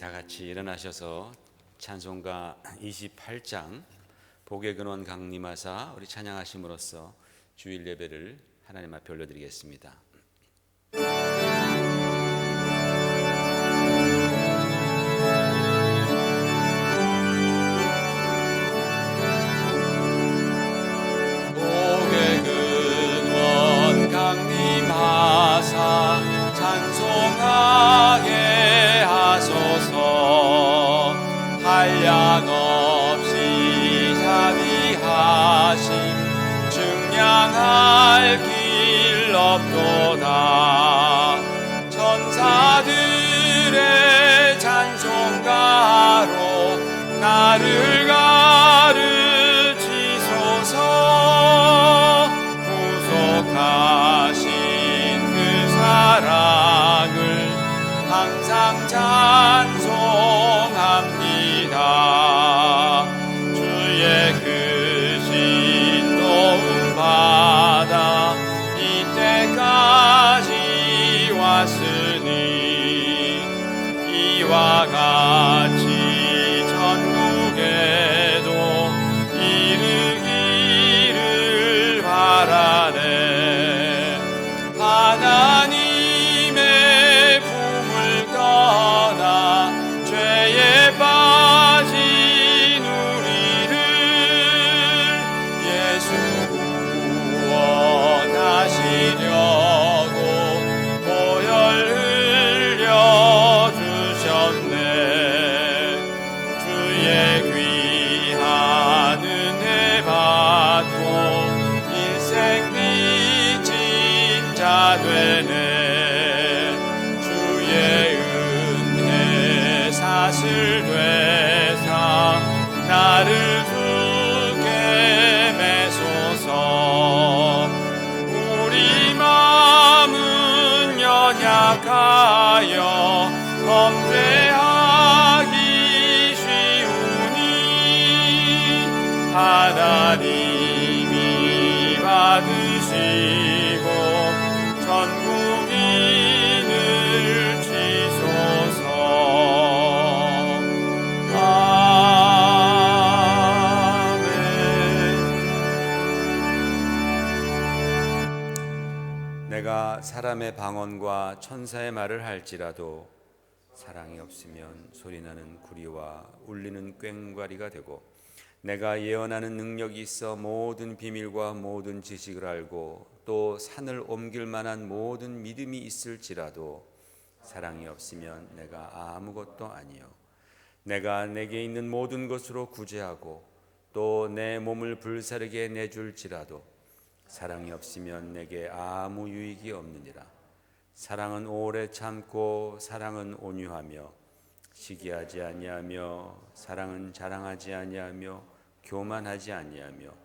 다 같이 일어나셔서 찬송가 28장 복의 근원 강림하사 우리 찬양하심으로써 주일 예배를 하나님 앞에 올려드리겠습니다. 복의 근원 강림하사 찬송하게 하소서. 한량 없이 자비하심 증량할 길 없도다. 천사들의 찬송가로 나를 가르치소서. 구속하신 그 사랑을 항상 찬송합니다. 주의 크신 도움 받아 이때까지 왔으니 이와 같이 천국에도 이르기를 바라네. 하나님의 품을 떠나 죄에 빠진 우리를 예수 구원하시려고 보혈 흘려주셨네. 주의 귀한 은혜 받고 인생 빚진 자 되네. 주의 은혜 사슬 되사 나를 주께 매소서. 우리 마음은 연약하여 범죄하기 쉬우니 하나님이 받으시고 천국인을 주소서. 아멘. 내가 사람의 방언과 천사의 말을 할지라도 사랑이 없으면 소리나는 구리와 울리는 꽹과리가 되고, 내가 예언하는 능력이 있어 모든 비밀과 모든 지식을 알고 또 산을 옮길 만한 모든 믿음이 있을지라도 사랑이 없으면 내가 아무것도 아니요. 내가 내게 있는 모든 것으로 구제하고 또 내 몸을 불사르게 내줄지라도 사랑이 없으면 내게 아무 유익이 없느니라. 사랑은 오래 참고 사랑은 온유하며 시기하지 아니하며 사랑은 자랑하지 아니하며 교만하지 아니하며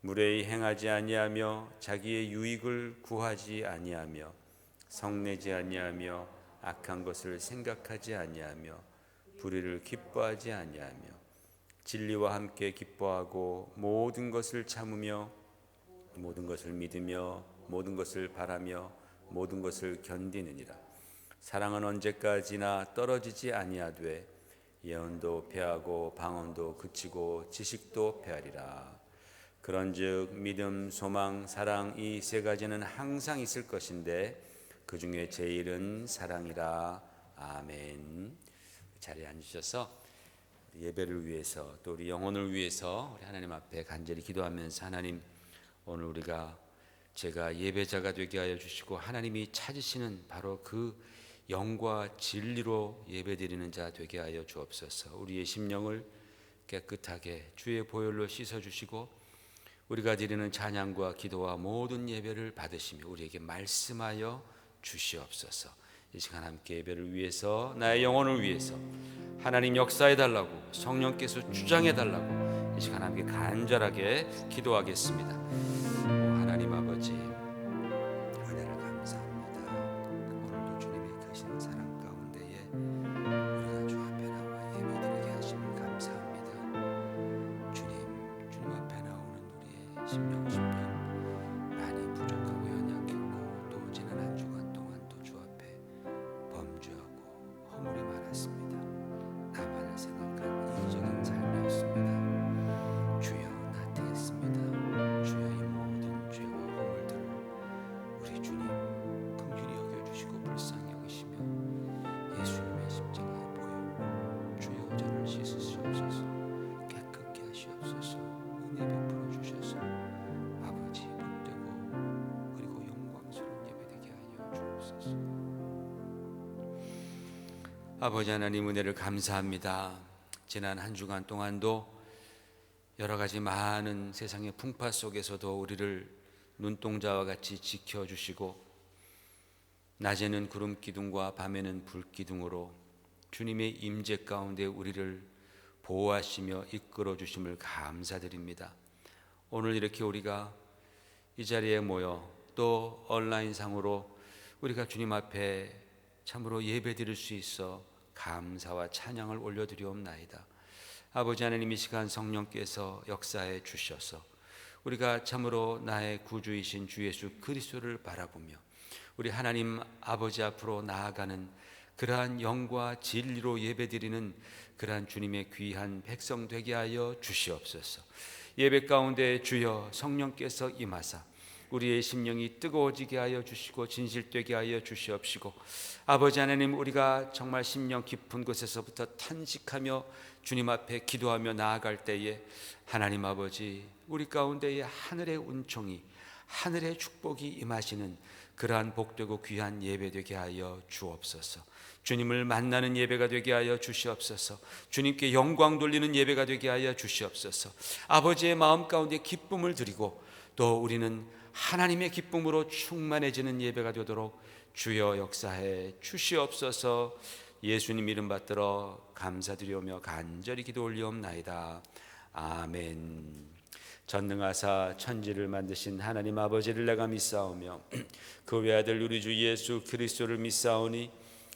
무례히 행하지 아니하며 자기의 유익을 구하지 아니하며 성내지 아니하며 악한 것을 생각하지 아니하며 불의를 기뻐하지 아니하며 진리와 함께 기뻐하고 모든 것을 참으며 모든 것을 믿으며 모든 것을 바라며 모든 것을 견디느니라. 사랑은 언제까지나 떨어지지 아니하되 예언도 패하고 방언도 그치고 지식도 패하리라. 그런즉 믿음, 소망, 사랑 이 세 가지는 항상 있을 것인데 그 중에 제일은 사랑이라. 아멘. 자리에 앉으셔서 예배를 위해서 또 우리 영혼을 위해서 우리 하나님 앞에 간절히 기도하면서, 하나님, 오늘 우리가 제가 예배자가 되게 하여 주시고 하나님이 찾으시는 바로 그 영과 진리로 예배드리는 자 되게 하여 주옵소서. 우리의 심령을 깨끗하게 주의 보혈로 씻어주시고 우리가 드리는 찬양과 기도와 모든 예배를 받으시며 우리에게 말씀하여 주시옵소서. 이 시간 함께 예배를 위해서, 나의 영혼을 위해서 하나님 역사해달라고, 성령께서 주장해달라고 이 시간 함께 간절하게 기도하겠습니다. 하나님 아버지, 은혜를 감사합니다. 오늘도 주님의 크신 사랑 가운데에 우리가 주 앞에 나와 예배드리게 하심을 감사합니다. 주님 앞에 나오는 우리의 심령 많이 부족하고 연약했고 또 지난 한 주간 동안 또 주 앞에 범죄하고 허물이 많았습니다. 아버지 하나님, 은혜를 감사합니다. 지난 한 주간 동안도 여러 가지 많은 세상의 풍파 속에서도 우리를 눈동자와 같이 지켜주시고, 낮에는 구름 기둥과 밤에는 불 기둥으로 주님의 임재 가운데 우리를 보호하시며 이끌어 주심을 감사드립니다. 오늘 이렇게 우리가 이 자리에 모여 또 온라인상으로 우리가 주님 앞에 참으로 예배드릴 수 있어 감사와 찬양을 올려드리옵나이다. 아버지 하나님, 이 시간 성령께서 역사해 주셔서 우리가 참으로 나의 구주이신 주 예수 그리스도를 바라보며 우리 하나님 아버지 앞으로 나아가는 그러한 영과 진리로 예배드리는 그러한 주님의 귀한 백성 되게 하여 주시옵소서. 예배 가운데 주여 성령께서 임하사 우리의 심령이 뜨거워지게 하여 주시고 진실되게 하여 주시옵시고, 아버지 하나님, 우리가 정말 심령 깊은 곳에서부터 탄식하며 주님 앞에 기도하며 나아갈 때에 하나님 아버지, 우리 가운데에 하늘의 은총이, 하늘의 축복이 임하시는 그러한 복되고 귀한 예배 되게 하여 주옵소서. 주님을 만나는 예배가 되게 하여 주시옵소서. 주님께 영광 돌리는 예배가 되게 하여 주시옵소서. 아버지의 마음 가운데 기쁨을 드리고 또 우리는 하나님의 기쁨으로 충만해지는 예배가 되도록 주여 역사해 주시옵소서. 예수님 이름 받들어 감사드리오며 간절히 기도 올리옵나이다. 아멘. 전능하사 천지를 만드신 하나님 아버지를 내가 믿사오며 그 외아들 우리 주 예수 그리스도를 믿사오니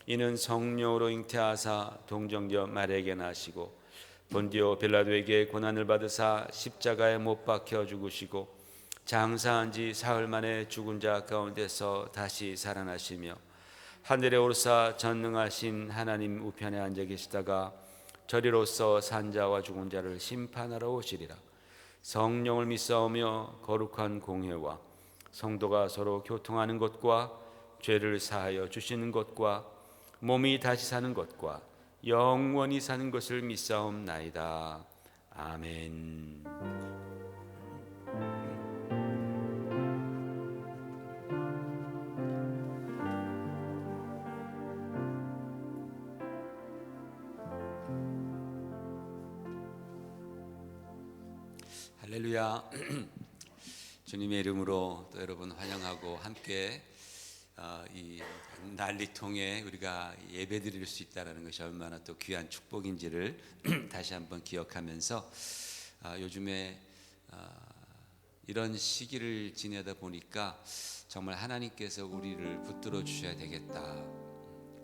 이는 성령으로 잉태하사 동정녀 마리아에게 나시고 본디오 빌라도에게 고난을 받으사 십자가에 못 박혀 죽으시고 장사한 지 사흘 만에 죽은 자 가운데서 다시 살아나시며 하늘에 오르사 전능하신 하나님 우편에 앉아 계시다가 저리로서 산자와 죽은 자를 심판하러 오시리라. 성령을 믿사오며 거룩한 공회와 성도가 서로 교통하는 것과 죄를 사하여 주시는 것과 몸이 다시 사는 것과 영원히 사는 것을 믿사옵나이다. 아멘. 할렐루야. 주님의 이름으로 또 여러분 환영하고 함께 이 난리통에 우리가 예배드릴 수 있다는 것이 얼마나 또 귀한 축복인지를 다시 한번 기억하면서 요즘에 이런 시기를 지내다 보니까 정말 하나님께서 우리를 붙들어 주셔야 되겠다.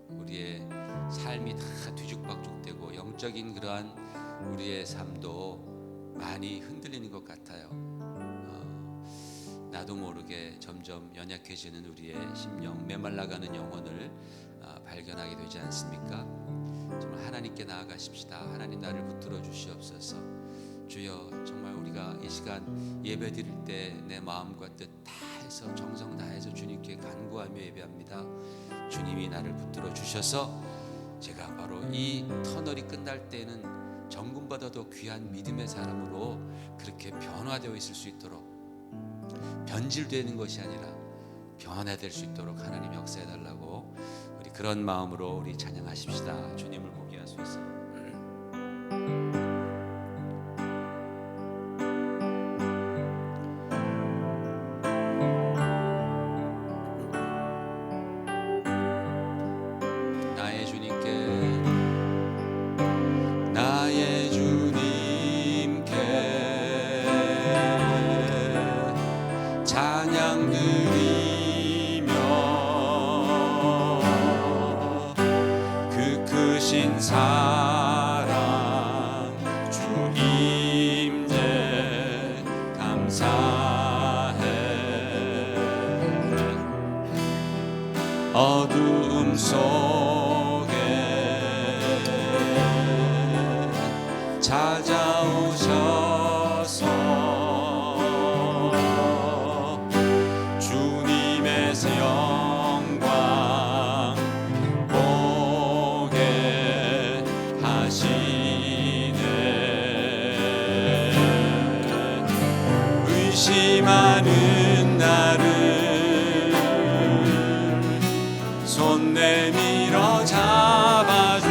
우리의 삶이 다 뒤죽박죽되고 영적인 그러한 우리의 삶도 많이 흔들리는 것 같아요. 나도 모르게 점점 연약해지는 우리의 심령, 메말라가는 영혼을 발견하게 되지 않습니까? 정말 하나님께 나아가십시다. 하나님 나를 붙들어 주시옵소서. 주여, 정말 우리가 이 시간 예배 드릴 때 내 마음과 뜻 다해서 정성 다해서 주님께 간구하며 예배합니다. 주님이 나를 붙들어 주셔서 제가 바로 이 터널이 끝날 때는 정금보다도 귀한 믿음의 사람으로 그렇게 변화되어 있을 수 있도록, 변질되는 것이 아니라 변화될 수 있도록 하나님 역사해달라고 우리 그런 마음으로 우리 찬양하십시다. 주님을 보게 할 수 있어요. 사랑 주 임재 감사해. 어두움 속에 찾아오셔서 주님의 영광 보게 하시네. 의심하는 나를 손 내밀어 잡아주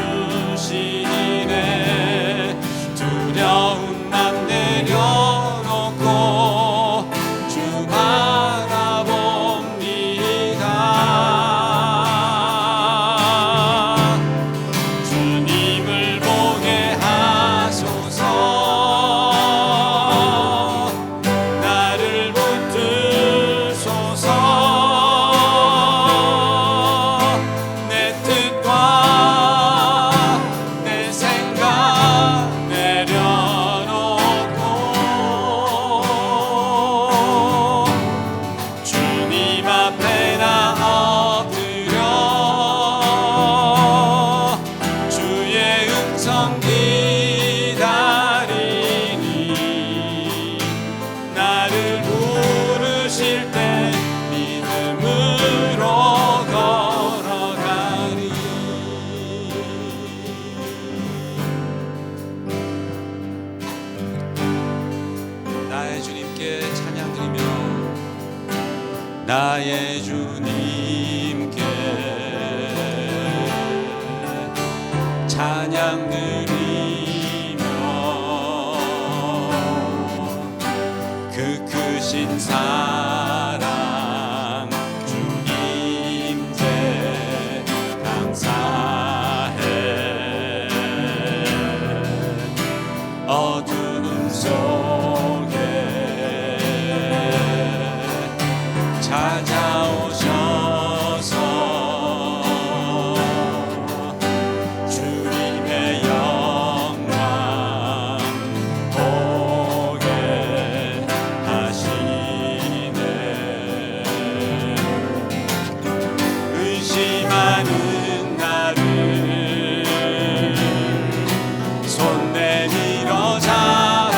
음성 기다리니 나를 부르실 때 믿음으로 걸어가리. 나의 주님께 찬양 드리며 나의 주님께 찬양 드리며 그 크신 사랑 주님께 감사해. 어두움 속에 찾아오셔서 주님의 영광 보게 하시네. 의심하는 나를 손 내밀어 잡아주시네.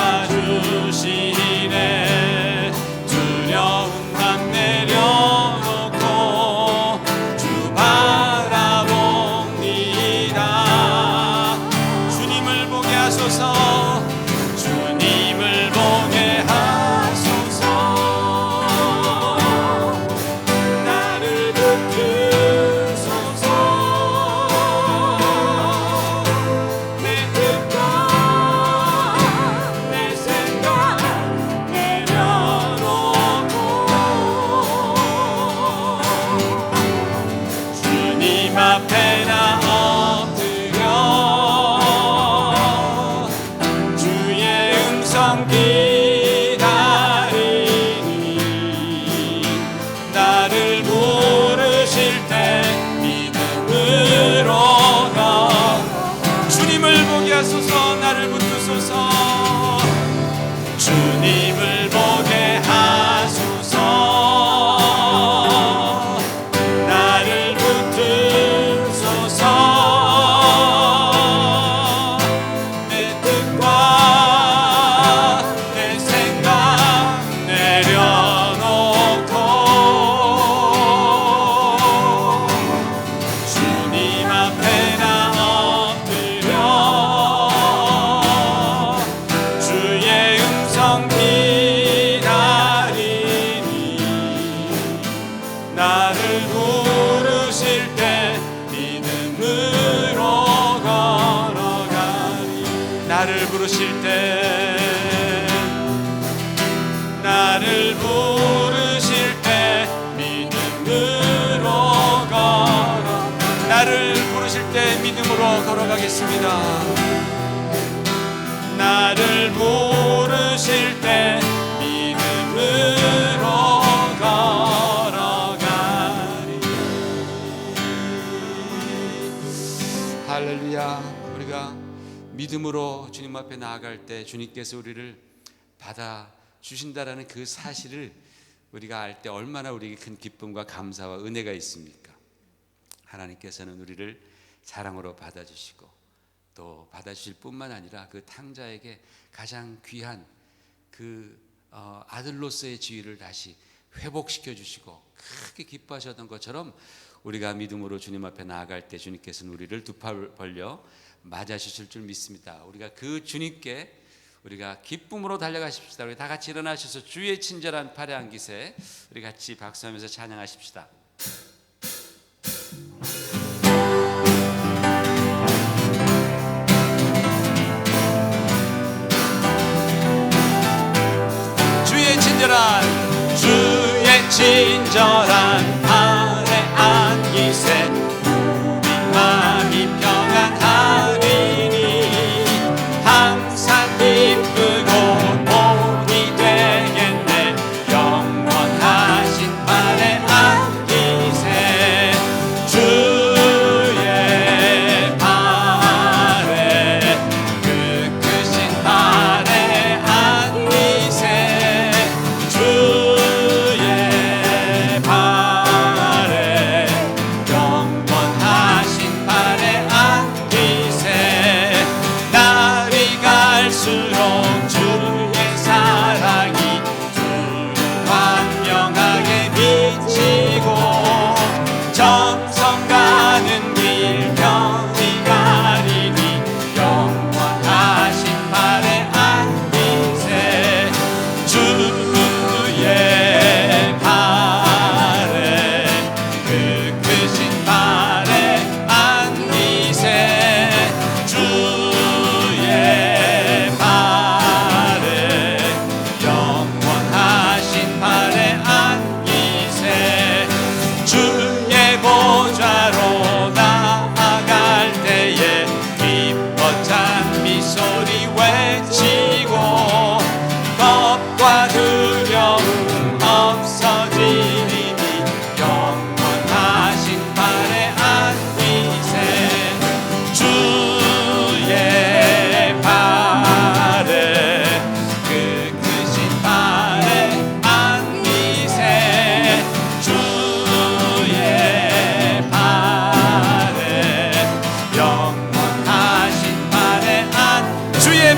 두려운 맘 내려놓고 주 바라봅니다. 주님을 보게 하소서. 주님을 보게 하소서. 나를 붙드소서. 내 뜻과 내 생각 내려놓고 주님 앞에 나 엎드려 주의 음성 기다리니 나를 부르실 때 믿음으로 주님을 보게 하소서. 나를 붙드소서. 주님을 보게 하소서. 나를 붙드소서. 내 뜻과 내 생각 내려놓고 주님 앞에 나 엎드려 주의 음성 기다리니 나를 부르실 때 믿음으로 걸어가리. 나를 부르실 때 나를 부르실 때 믿음으로 걸어 나를 부르실 때 믿음으로 걸어가겠습니다. 나를 부르실 때 믿음으로 걸어가리. 할렐루야. 우리가 믿음으로 주님 앞에 나아갈 때 주님께서 우리를 받아 주신다라는 그 사실을 우리가 알 때 얼마나 우리에게 큰 기쁨과 감사와 은혜가 있습니까? 하나님께서는 우리를 사랑으로 받아주시고 또 받아주실 뿐만 아니라 그 탕자에게 가장 귀한 그 아들로서의 지위를 다시 회복시켜 주시고 크게 기뻐하셨던 것처럼 우리가 믿음으로 주님 앞에 나아갈 때 주님께서는 우리를 두 팔 벌려 맞아주실 줄 믿습니다. 우리가 그 주님께 우리가 기쁨으로 달려가십시다. 우리 다 같이 일어나셔서 주의 친절한 팔에 안기세 우리 같이 박수하면서 찬양하십시다. 주의 친절한 팔에 안기세 우리 마음이 평안하리니 항상 기쁘고 복이 되겠네. 영원하신 팔에 안기세 주의 팔에 그 크신 팔에 안기세 주의 팔에 영원하신 팔에 안기세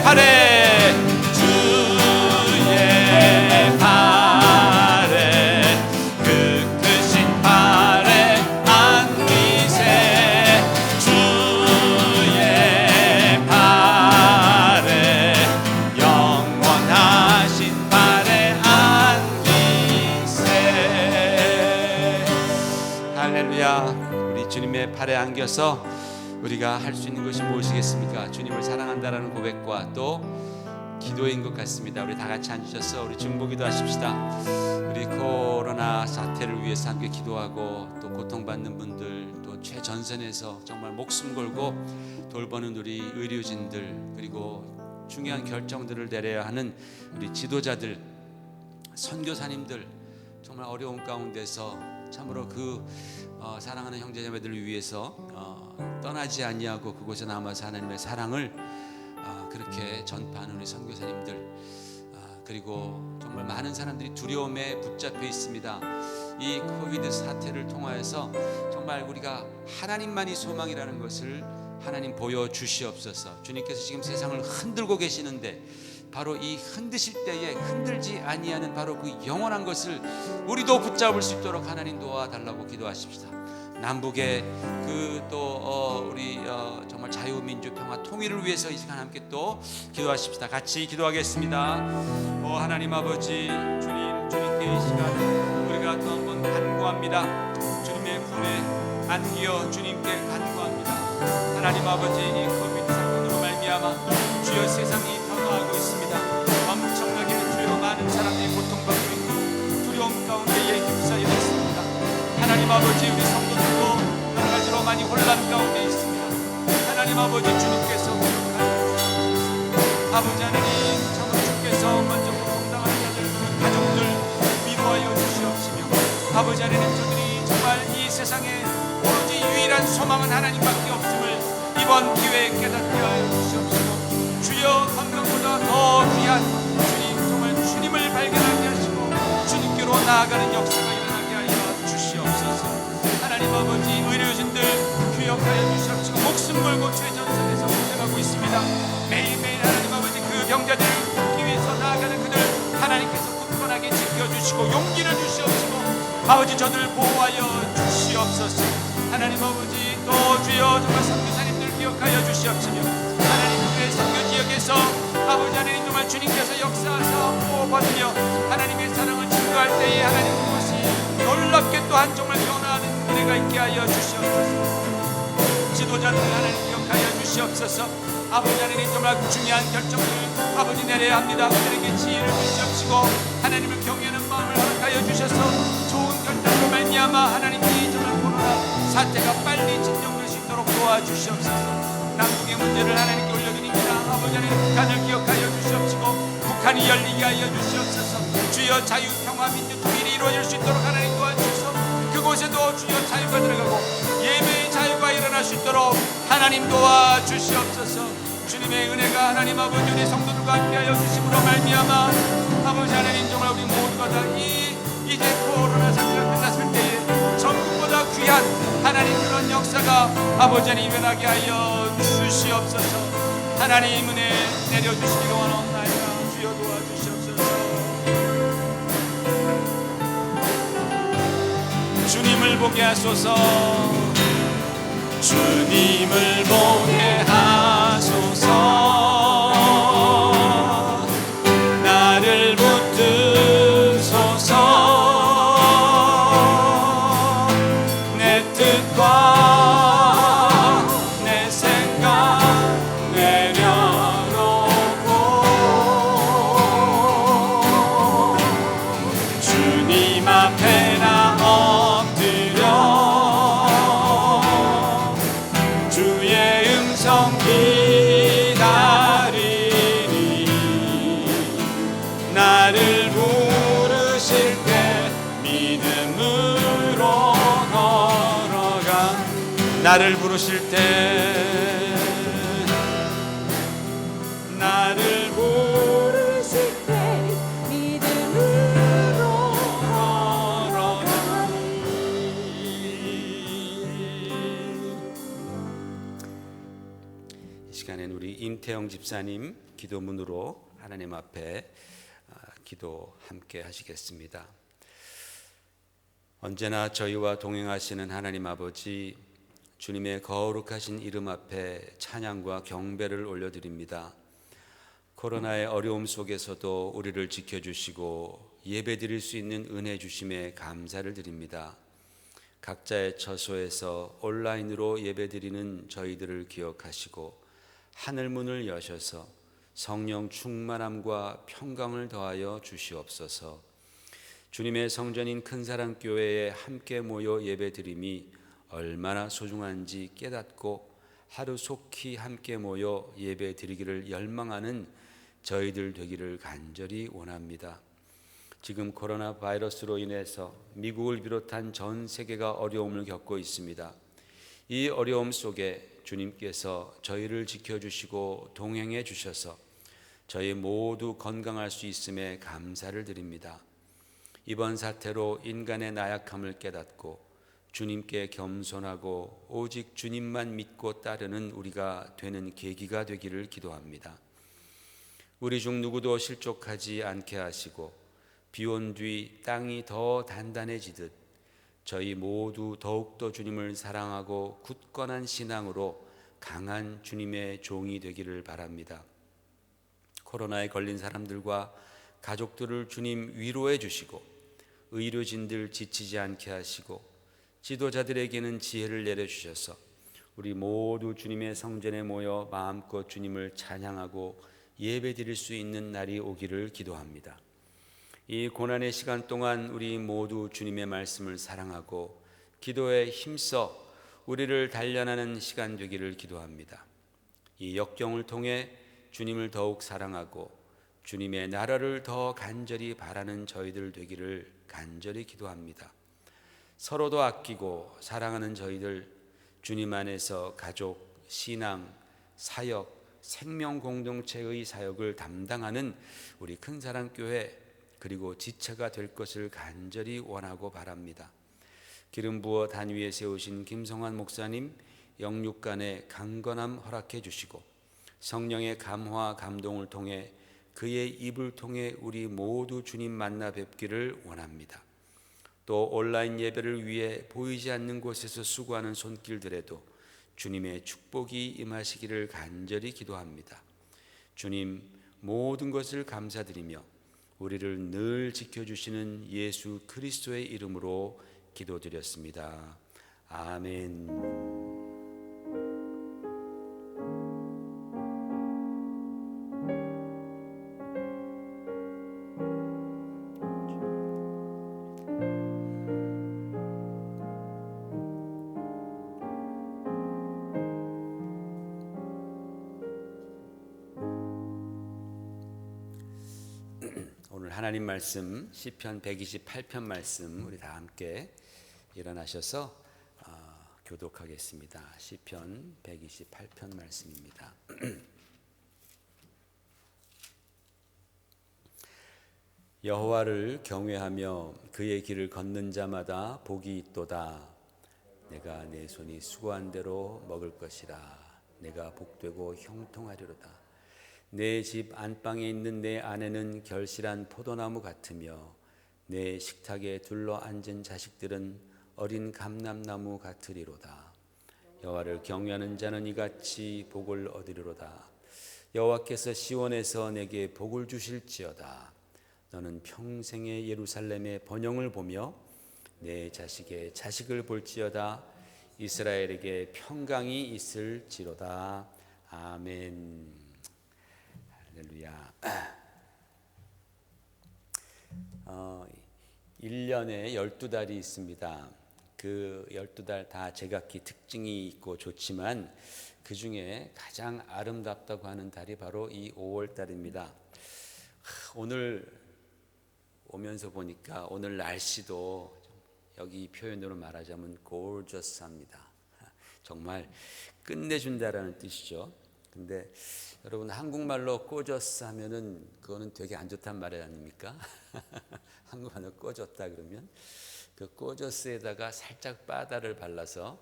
팔에 주의 팔에 그 크신 팔에 안기세 주의 팔에 영원하신 팔에 안기세. 할렐루야. 우리 주님의 팔에 안겨서 우리가 할 수 있는 것이 무엇이겠습니까? 주님을 사랑한다라는 고백과 또 기도인 것 같습니다. 우리 다 같이 앉으셔서 우리 중보기도 하십시다. 우리 코로나 사태를 위해서 함께 기도하고 또 고통받는 분들, 또 최전선에서 정말 목숨 걸고 돌보는 우리 의료진들, 그리고 중요한 결정들을 내려야 하는 우리 지도자들, 선교사님들, 정말 어려운 가운데서 참으로 그 사랑하는 형제자매들을 위해서 떠나지 아니하고 그곳에 남아서 하나님의 사랑을 그렇게 전파하는 우리 선교사님들, 그리고 정말 많은 사람들이 두려움에 붙잡혀 있습니다. 이 코비드 사태를 통하여서 정말 우리가 하나님만이 소망이라는 것을 하나님 보여주시옵소서. 주님께서 지금 세상을 흔들고 계시는데 바로 이 흔드실 때에 흔들지 아니하는 바로 그 영원한 것을 우리도 붙잡을 수 있도록 하나님 도와달라고 기도하십시다. 남북의 우리 정말 자유, 민주, 평화, 통일을 위해서 이 시간 함께 또 기도하십시다. 같이 기도하겠습니다. 하나님 아버지, 주님께 이 시간 우리가 또 한번 간구합니다. 주님의 품에 안겨 주님께 간구합니다. 하나님 아버지, 이 코비드 사건으로 말미암아 주여 세상이 변화하고 있습니다. 엄청나게 주여 많은 사람들이 고통받고 있고 두려움 가운데에 휩싸여 있습니다. 하나님 아버지, 우리 성도들도 여러 가지로 많이 혼란 가운데 있습니다. 하나님 아버지, 주님께서 아버지 하나님, 정말 주께서 먼저 고통당하는 자들, 가족들 위로하여 주시옵시며 아버지 하나님, 저들이 정말 이 세상에 오로지 유일한 소망은 하나님밖에 없음을 이번 기회에 깨닫게 하여 주시옵시며 주여 건강보다 더 귀한 주님, 정말 주님을 발견하게 하시고 주님께로 나아가는 역사가 일어나게 하여 주시옵소서. 하나님 아버지, 의료진들 귀역하여 주시옵시고 목숨 걸고 최전선에서 고생하고 있습니다. 매일매일 하나님 아버지, 그 병자들을 돕기 위해서 나아가는 그들 하나님께서 굳건하게 지켜주시고 용기를 주시옵시고 아버지, 저들 보호하여 주시옵소서. 하나님 아버지, 또 주여 정말 선교사님들 기억하여 주시옵시며 하나님, 그의 선교지역에서 아버지 하나님, 정말 주님께서 역사하사 보호받으며 하나님의 사랑을 증거할 때에 하나님, 그것이 놀랍게 또한 정말 변화하는 은혜가 있게 하여 주시옵소서. 지도자들 하나님 기억하여 주시옵소서. 아버지 하나님, 정말 중요한 결정을 아버지 내려야 합니다. 그들에게 지혜를 주시옵시고 하나님을 경외하는 마음을 허락하여 주셔서 좋은 결정으로 말미암아 하나님이 정말 코로나 사태가 빨리 진정될 수 있도록 도와주시옵소서. 남북의 문제를 하나님께 올려드립니다. 아버지 하나님, 북한을 기억하여 주시옵시고 북한이 열리게 하여 주시옵소서. 주여 자유, 평화, 민주, 통일이 이루어질 수 있도록 하나님 도와주셔서 그곳에도 주여 자유가 들어가고 예배의 자유가 일어날 수 있도록 하나님 도와주시옵소서. 주님의 은혜가 하나님 아버지, 우리 성도들과 함께하여 주심으로 말미암아 아버지 하나님, 정말 우리 모두가 다 이제 코로나 사태가 끝났을 때에 전국보다 귀한 하나님 그런 역사가 아버지 하나님 일어나게 하여 주시옵소서. 하나님 은혜 내려주시기를 원하옵나이다. 주여 도와주시옵소서. 주님을 보게 하소서. 주님을 보게 하소서. 나를 붙드소서. 내 뜻과 내 생각 내려놓고 주님 앞에 나 엎드려 주의 음성 기다리니 나를 부르실 때 믿음으로 걸어가. 나를 부르실 때 나를 부르실 때 믿음으로 걸어가니. 이 시간엔 우리 김태영 집사님 기도문으로 하나님 앞에 기도 함께 하시겠습니다. 언제나 저희와 동행하시는 하나님 아버지, 주님의 거룩하신 이름 앞에 찬양과 경배를 올려드립니다. 코로나의 어려움 속에서도 우리를 지켜주시고 예배드릴 수 있는 은혜 주심에 감사를 드립니다. 각자의 처소에서 온라인으로 예배드리는 저희들을 기억하시고 하늘문을 여셔서 성령 충만함과 평강을 더하여 주시옵소서. 주님의 성전인 큰사랑교회에 함께 모여 예배드림이 얼마나 소중한지 깨닫고 하루속히 함께 모여 예배드리기를 열망하는 저희들 되기를 간절히 원합니다. 지금 코로나 바이러스로 인해서 미국을 비롯한 전 세계가 어려움을 겪고 있습니다. 이 어려움 속에 주님께서 저희를 지켜주시고 동행해 주셔서 저희 모두 건강할 수 있음에 감사를 드립니다. 이번 사태로 인간의 나약함을 깨닫고 주님께 겸손하고 오직 주님만 믿고 따르는 우리가 되는 계기가 되기를 기도합니다. 우리 중 누구도 실족하지 않게 하시고 비온 뒤 땅이 더 단단해지듯 저희 모두 더욱더 주님을 사랑하고 굳건한 신앙으로 강한 주님의 종이 되기를 바랍니다. 코로나에 걸린 사람들과 가족들을 주님 위로해 주시고 의료진들 지치지 않게 하시고 지도자들에게는 지혜를 내려주셔서 우리 모두 주님의 성전에 모여 마음껏 주님을 찬양하고 예배드릴 수 있는 날이 오기를 기도합니다. 이 고난의 시간 동안 우리 모두 주님의 말씀을 사랑하고 기도에 힘써 우리를 단련하는 시간 되기를 기도합니다. 이 역경을 통해 주님을 더욱 사랑하고 주님의 나라를 더 간절히 바라는 저희들 되기를 간절히 기도합니다. 서로도 아끼고 사랑하는 저희들, 주님 안에서 가족, 신앙, 사역, 생명 공동체의 사역을 담당하는 우리 큰사랑교회 그리고 지체가 될 것을 간절히 원하고 바랍니다. 기름 부어 단 위에 세우신 김성환 목사님 영육간의 강건함 허락해 주시고 성령의 감화 감동을 통해 그의 입을 통해 우리 모두 주님 만나 뵙기를 원합니다. 또 온라인 예배를 위해 보이지 않는 곳에서 수고하는 손길들에도 주님의 축복이 임하시기를 간절히 기도합니다. 주님, 모든 것을 감사드리며 우리를 늘 지켜주시는 예수 그리스도의 이름으로 기도드렸습니다. 아멘. 오늘 하나님 말씀 시편 128편 말씀 우리 다 함께 일어나셔서 교독하겠습니다. 시편 128편 말씀입니다. 여호와를 경외하며 그의 길을 걷는 자마다 복이 있도다. 내가 내 손이 수고한 대로 먹을 것이라. 내가 복되고 형통하리로다. 내 집 안방에 있는 내 아내는 결실한 포도나무 같으며 내 식탁에 둘러 앉은 자식들은 어린 감람나무 같으리로다. 여호와를 경외하는 자는 이같이 복을 얻으리로다. 여호와께서 시온에서 내게 복을 주실지어다. 너는 평생의 예루살렘의 번영을 보며 내 자식의 자식을 볼지어다. 이스라엘에게 평강이 있을지로다. 아멘. 할렐루야. 1년에 12달이 있습니다. 그 12달 다 제각기 특징이 있고 좋지만 그 중에 가장 아름답다고 하는 달이 바로 이 5월 달입니다. 오늘 오면서 보니까 오늘 날씨도 여기 표현으로 말하자면 gorgeous합니다. 정말 끝내준다라는 뜻이죠. 근데 여러분 한국말로 꼬졌어 하면은 그거는 되게 안 좋단 말 아닙니까? 한국말로 꼬졌다 그러면 그 꼬졌스에다가 살짝 바다를 발라서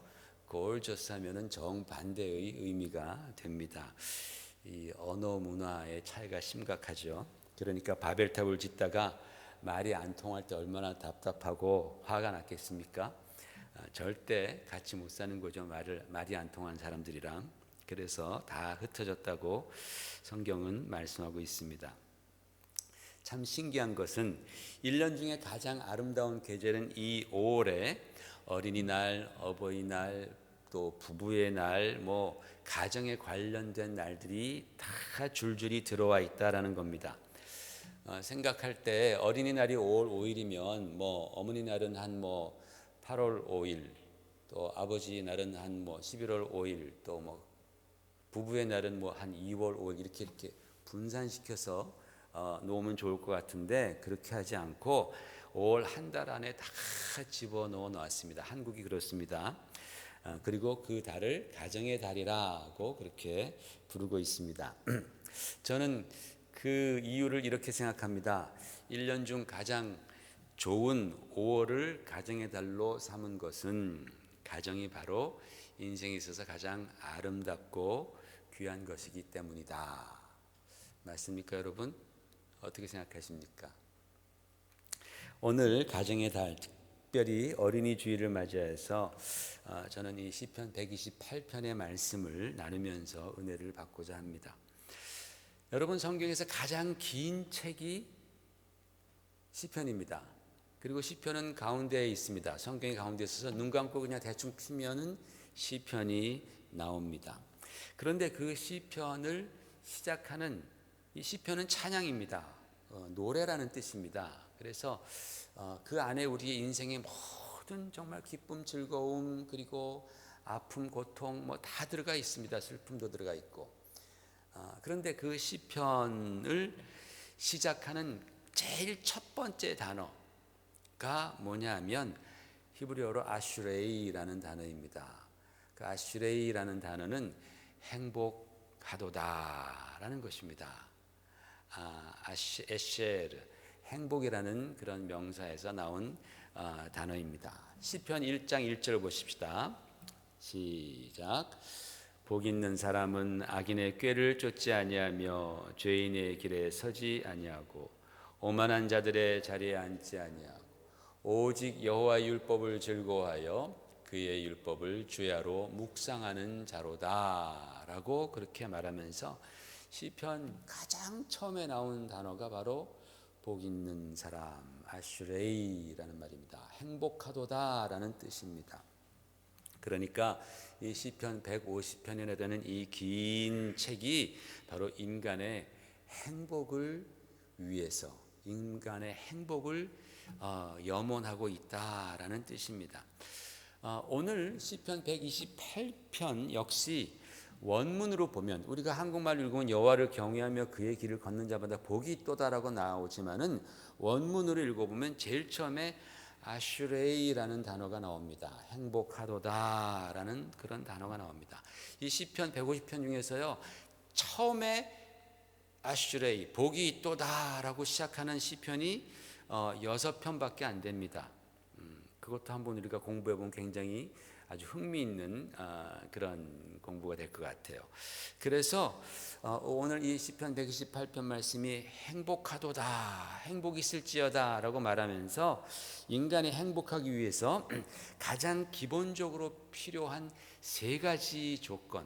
골저스 하면은 정반대의 의미가 됩니다. 이 언어 문화의 차이가 심각하죠. 그러니까 바벨탑을 짓다가 말이 안 통할 때 얼마나 답답하고 화가 났겠습니까? 절대 같이 못 사는 거죠. 말이 안 통한 사람들이랑. 그래서 다 흩어졌다고 성경은 말씀하고 있습니다. 참 신기한 것은 1년 중에 가장 아름다운 계절은 이 5월에 어린이날, 어버이날, 또 부부의 날, 뭐 가정에 관련된 날들이 다 줄줄이 들어와 있다라는 겁니다. 생각할 때 어린이날이 5월 5일이면 뭐 어머니 날은 한 뭐 8월 5일, 또 아버지 날은 한 뭐 11월 5일, 또 뭐 부부의 날은 뭐 한 2월 5일 이렇게 분산시켜서 놓으면 좋을 것 같은데 그렇게 하지 않고 5월 한 달 안에 다 집어넣어 놨습니다. 한국이 그렇습니다. 그리고 그 달을 가정의 달이라고 그렇게 부르고 있습니다. 저는 그 이유를 이렇게 생각합니다. 1년 중 가장 좋은 5월을 가정의 달로 삼은 것은 가정이 바로 인생에 있어서 가장 아름답고 귀한 것이기 때문이다. 맞습니까, 여러분? 어떻게 생각하십니까? 오늘 가정의 달, 특별히 어린이 주일을 맞이해서 저는 이 시편 128편의 말씀을 나누면서 은혜를 받고자 합니다. 여러분, 성경에서 가장 긴 책이 시편입니다. 그리고 시편은 가운데에 있습니다. 성경이 가운데 있어서 눈 감고 그냥 대충 피면은 시편이 나옵니다. 그런데 그 시편을 시작하는 이 시편은 찬양입니다. 노래라는 뜻입니다. 그래서 그 안에 우리의 인생의 모든 정말 기쁨, 즐거움, 그리고 아픔, 고통 뭐 다 들어가 있습니다. 슬픔도 들어가 있고. 그런데 그 시편을 시작하는 제일 첫 번째 단어가 뭐냐면 히브리어로 아슈레이라는 단어입니다. 그 아슈레이라는 단어는 행복하도다라는 것입니다. 에쉐르, 행복이라는 그런 명사에서 나온 단어입니다. 시편 1장 1절 보십시다. 시작. 복 있는 사람은 악인의 꾀를 쫓지 아니하며 죄인의 길에 서지 아니하고 오만한 자들의 자리에 앉지 아니하고 오직 여호와의 율법을 즐거워하여 그의 율법을 주야로 묵상하는 자로다라고 그렇게 말하면서 시편 가장 처음에 나온 단어가 바로 복 있는 사람, 아슈레이라는 말입니다. 행복하도다라는 뜻입니다. 그러니까 이 시편 150편이나 되는 이 긴 책이 바로 인간의 행복을 위해서, 인간의 행복을 염원하고 있다라는 뜻입니다. 오늘 시편 128편 역시 원문으로 보면 우리가 한국말로 읽으면 여호와를 경외하며 그의 길을 걷는 자마다 복이 있도다라고 나오지만은 원문으로 읽어보면 제일 처음에 아슈레이라는 단어가 나옵니다. 행복하도다라는 그런 단어가 나옵니다. 이 시편 150편 중에서요 처음에 아슈레이 복이 있도다라고 시작하는 시편이 6편밖에 안 됩니다. 그것도 한번 우리가 공부해보면 굉장히 아주 흥미있는 그런 공부가 될 것 같아요. 그래서 오늘 이 시편 128편 말씀이 행복하도다, 행복이 있을지어다 라고 말하면서 인간이 행복하기 위해서 가장 기본적으로 필요한 3가지 조건,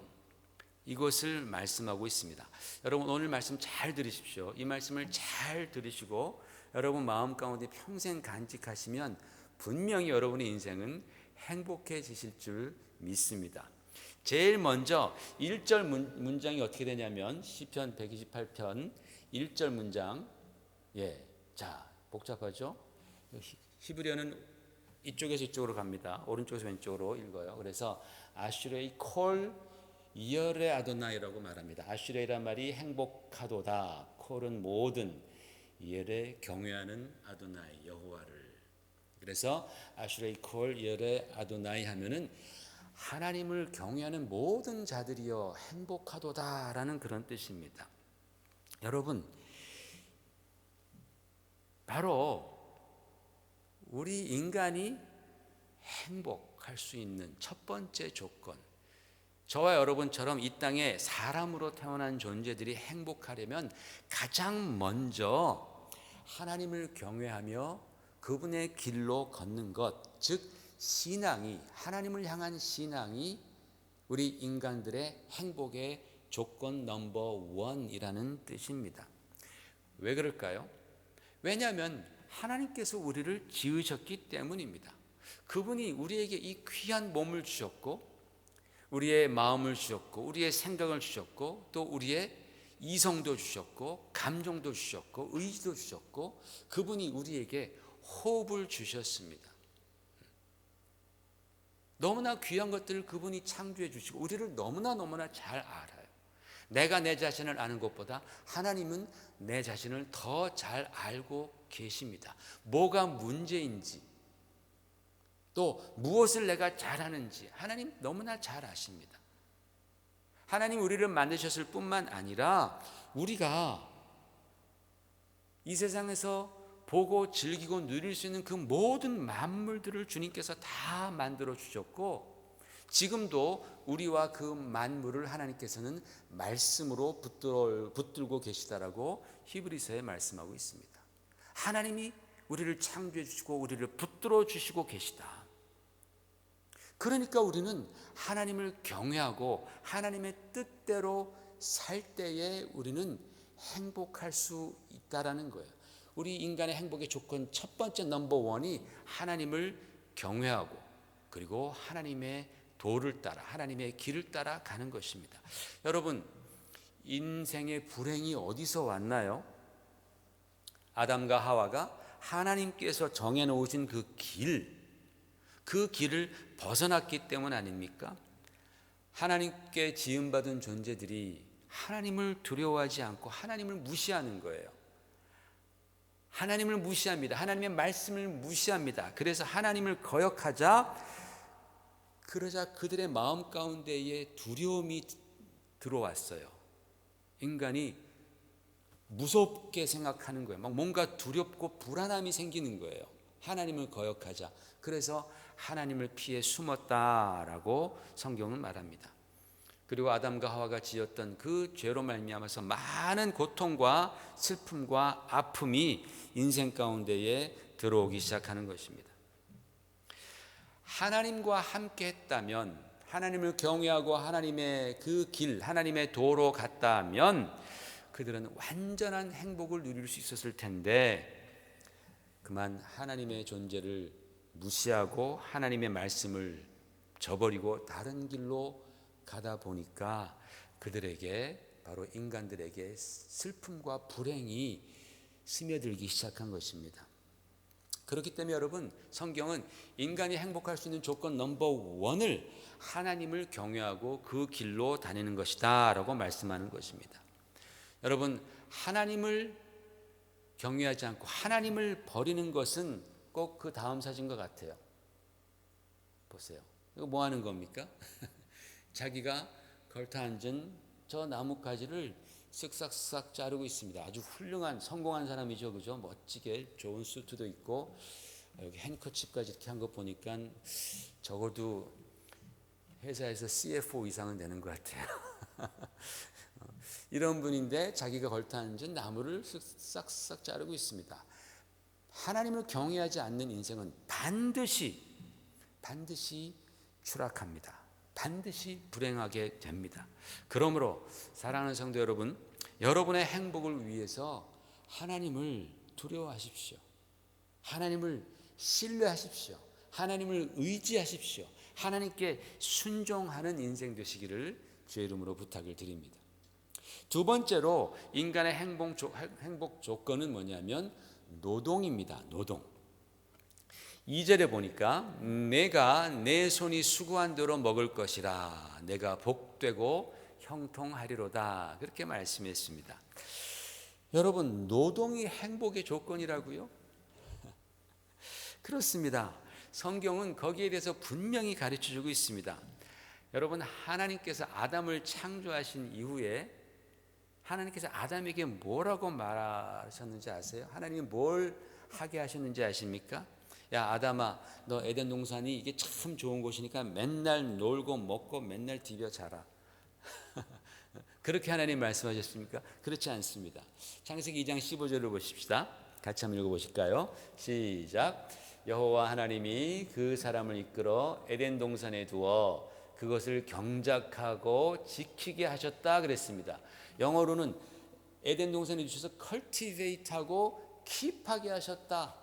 이것을 말씀하고 있습니다. 여러분 오늘 말씀 잘 들으십시오. 이 말씀을 잘 들으시고 여러분 마음 가운데 평생 간직하시면 분명히 여러분의 인생은 행복해지실 줄 믿습니다. 제일 먼저 1절 문장이 어떻게 되냐면 시편 128편 1절 문장, 자 복잡하죠? 히브리어는 이쪽에서 이쪽으로 갑니다. 오른쪽에서 왼쪽으로 읽어요. 그래서 아슈레이 콜 이열의 아도나이라고 말합니다. 아슈레이란 말이 행복하도다, 콜은 모든, 이열의 경외하는 아도나이 여호와를. 그래서 아슈레이 콜 이열의 아도나이 하면은 하나님을 경외하는 모든 자들이여 행복하도다라는 그런 뜻입니다. 여러분, 바로 우리 인간이 행복할 수 있는 첫 번째 조건, 저와 여러분처럼 이 땅에 사람으로 태어난 존재들이 행복하려면 가장 먼저 하나님을 경외하며 그분의 길로 걷는 것, 즉 신앙이, 하나님을 향한 신앙이 우리 인간들의 행복의 조건 넘버 원이라는 뜻입니다. 왜 그럴까요? 왜냐하면 하나님께서 우리를 지으셨기 때문입니다. 그분이 우리에게 이 귀한 몸을 주셨고, 우리의 마음을 주셨고, 우리의 생각을 주셨고, 또 우리의 이성도 주셨고, 감정도 주셨고, 의지도 주셨고, 그분이 우리에게 호흡을 주셨습니다. 너무나 귀한 것들을 그분이 창조해 주시고 우리를 너무나 잘 알아요. 내가 내 자신을 아는 것보다 하나님은 내 자신을 더 잘 알고 계십니다. 뭐가 문제인지, 또 무엇을 내가 잘하는지 하나님 너무나 잘 아십니다. 하나님 우리를 만드셨을 뿐만 아니라 우리가 이 세상에서 보고 즐기고 누릴 수 있는 그 모든 만물들을 주님께서 다 만들어 주셨고, 지금도 우리와 그 만물을 하나님께서는 말씀으로 붙들고 계시다라고 히브리서에 말씀하고 있습니다. 하나님이 우리를 창조해 주시고 우리를 붙들어 주시고 계시다. 그러니까 우리는 하나님을 경외하고 하나님의 뜻대로 살 때에 우리는 행복할 수 있다라는 거예요. 우리 인간의 행복의 조건 첫 번째 넘버 원이 하나님을 경외하고 그리고 하나님의 도를 따라, 하나님의 길을 따라 가는 것입니다. 여러분, 인생의 불행이 어디서 왔나요? 아담과 하와가 하나님께서 정해놓으신 그 길을 벗어났기 때문 아닙니까? 하나님께 지음받은 존재들이 하나님을 두려워하지 않고 하나님을 무시하는 거예요. 하나님을 무시합니다. 하나님의 말씀을 무시합니다. 그래서 하나님을 거역하자, 그러자 그들의 마음 가운데에 두려움이 들어왔어요. 인간이 무섭게 생각하는 거예요. 막 뭔가 두렵고 불안함이 생기는 거예요. 하나님을 거역하자. 그래서 하나님을 피해 숨었다라고 성경은 말합니다. 그리고 아담과 하와가 지었던 그 죄로 말미암아서 많은 고통과 슬픔과 아픔이 인생 가운데에 들어오기 시작하는 것입니다. 하나님과 함께 했다면, 하나님을 경외하고 하나님의 그 길, 하나님의 도로 갔다면 그들은 완전한 행복을 누릴 수 있었을 텐데, 그만 하나님의 존재를 무시하고 하나님의 말씀을 저버리고 다른 길로 가다 보니까 그들에게, 바로 인간들에게 슬픔과 불행이 스며들기 시작한 것입니다. 그렇기 때문에 여러분, 성경은 인간이 행복할 수 있는 조건 넘버 원을 하나님을 경외하고 그 길로 다니는 것이다 라고 말씀하는 것입니다. 여러분, 하나님을 경외하지 않고 하나님을 버리는 것은 꼭 그 다음 사진과 같아요. 보세요. 이거 뭐 하는 겁니까? 자기가 걸터앉은 저 나뭇가지를 쓱싹쓱싹 자르고 있습니다. 아주 훌륭한 성공한 사람이죠, 그죠? 멋지게 좋은 수트도 있고 여기 핸커칩까지 이렇게 한 거 보니까 적어도 회사에서 CFO 이상은 되는 것 같아요. 이런 분인데 자기가 걸터앉은 나무를 쓱싹쓱싹 자르고 있습니다. 하나님을 경외하지 않는 인생은 반드시 추락합니다. 반드시 불행하게 됩니다. 그러므로 사랑하는 성도 여러분, 여러분의 행복을 위해서 하나님을 두려워하십시오. 하나님을 신뢰하십시오. 하나님을 의지하십시오. 하나님께 순종하는 인생 되시기를 주의 이름으로 부탁을 드립니다. 두 번째로 인간의 행복 조건은 뭐냐면 노동입니다. 노동. 2절에 보니까 내가 내 손이 수고한 대로 먹을 것이라, 내가 복되고 형통하리로다, 그렇게 말씀했습니다. 여러분, 노동이 행복의 조건이라고요? 그렇습니다. 성경은 거기에 대해서 분명히 가르쳐주고 있습니다. 여러분, 하나님께서 아담을 창조하신 이후에 하나님께서 아담에게 뭐라고 말하셨는지 아세요? 하나님이 뭘 하게 하셨는지 아십니까? 야 아담아, 너 에덴 동산이 이게 참 좋은 곳이니까 맨날 놀고 먹고 맨날 디벼 자라. 그렇게 하나님 말씀하셨습니까? 그렇지 않습니다. 창세기 2장 15절을 보십시다. 같이 한번 읽어보실까요? 시작. 여호와 하나님이 그 사람을 이끌어 에덴 동산에 두어 그것을 경작하고 지키게 하셨다 그랬습니다. 영어로는 에덴 동산에 주셔서 cultivate하고 keep하게 하셨다.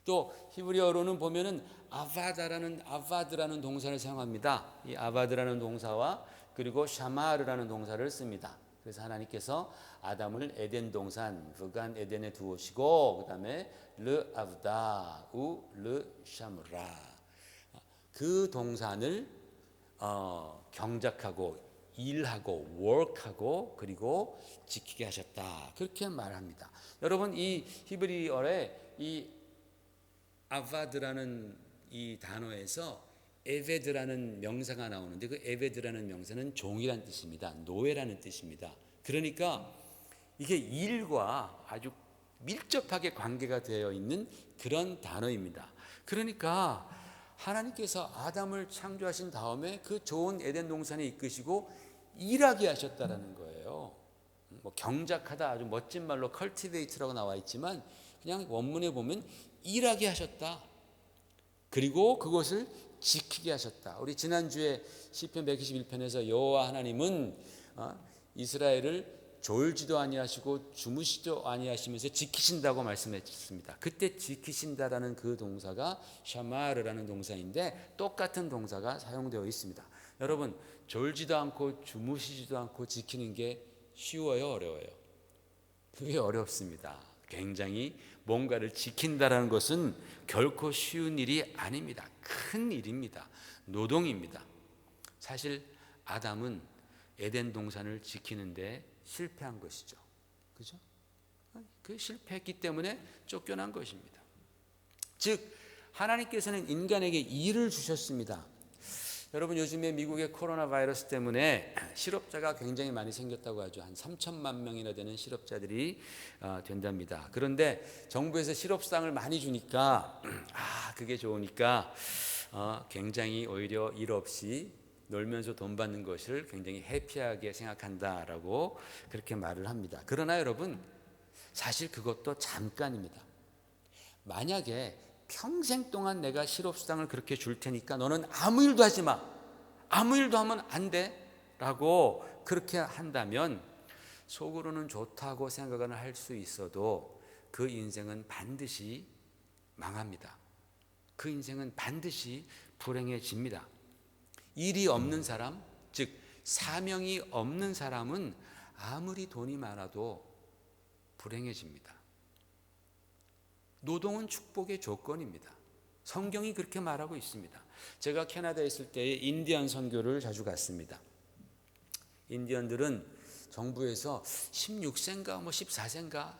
또 히브리어로는 보면은 아바드라는 동사를 사용합니다. 이 아바드라는 동사와 그리고 샤마르라는 동사를 씁니다. 그래서 하나님께서 아담을 에덴 동산 그간 에덴에 두으시고 그다음에 르 아브다 우르 샤므라 그 동산을 경작하고 일하고 work하고 그리고 지키게 하셨다. 그렇게 말합니다. 여러분 이 히브리어에 이 아바드라는 이 단어에서 에베드라는 명사가 나오는데 그 에베드라는 명사는 종이란 뜻입니다. 노예라는 뜻입니다. 그러니까 이게 일과 아주 밀접하게 관계가 되어 있는 그런 단어입니다. 그러니까 하나님께서 아담을 창조하신 다음에 그 좋은 에덴 동산에 이끄시고 일하게 하셨다라는 거예요. 뭐 경작하다 아주 멋진 말로 cultivate라고 나와 있지만 그냥 원문에 보면 일하게 하셨다. 그리고 그것을 지키게 하셨다. 우리 지난주에 시편 121편에서 여호와 하나님은 이스라엘을 졸지도 아니하시고 주무시도 아니하시면서 지키신다고 말씀했습니다. 그때 지키신다라는 그 동사가 샤마르라는 동사인데 똑같은 동사가 사용되어 있습니다. 여러분 졸지도 않고 주무시지도 않고 지키는 게 쉬워요, 어려워요? 그게 어렵습니다. 굉장히 뭔가를 지킨다라는 것은 결코 쉬운 일이 아닙니다. 큰 일입니다. 노동입니다. 사실 아담은 에덴 동산을 지키는데 실패한 것이죠. 그죠? 그 실패했기 때문에 쫓겨난 것입니다. 즉 하나님께서는 인간에게 일을 주셨습니다. 여러분 요즘에 미국의 코로나 바이러스 때문에 실업자가 굉장히 많이 생겼다고 하죠. 한 3천만 명이나 되는 실업자들이 된답니다. 그런데 정부에서 실업상을 많이 주니까 그게 좋으니까 굉장히 오히려 일 없이 놀면서 돈 받는 것을 굉장히 해피하게 생각한다라고 그렇게 말을 합니다. 그러나 여러분 사실 그것도 잠깐입니다. 만약에 평생 동안 내가 실업수당을 그렇게 줄 테니까 너는 아무 일도 하지 마. 아무 일도 하면 안 돼. 라고 그렇게 한다면 속으로는 좋다고 생각을 할 수 있어도 그 인생은 반드시 망합니다. 그 인생은 반드시 불행해집니다. 일이 없는 사람, 즉 사명이 없는 사람은 아무리 돈이 많아도 불행해집니다. 노동은 축복의 조건입니다. 성경이 그렇게 말하고 있습니다. 제가 캐나다에 있을 때 인디언 선교를 자주 갔습니다. 인디언들은 정부에서 16세인가 14세인가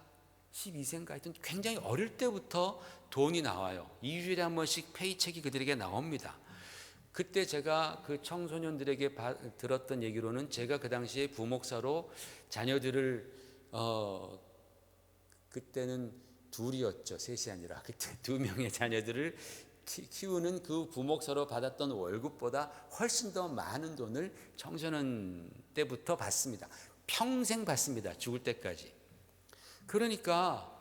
12세인가 하여튼 굉장히 어릴 때부터 돈이 나와요. 2주일에 한 번씩 페이첵이 그들에게 나옵니다. 그때 제가 그 청소년들에게 들었던 얘기로는 제가 그 당시에 부목사로 자녀들을 그때는 둘이었죠. 셋이 아니라 그때 2명의 자녀들을 키우는 그 부목사로 받았던 월급보다 훨씬 더 많은 돈을 청소년 때부터 받습니다. 평생 받습니다. 죽을 때까지. 그러니까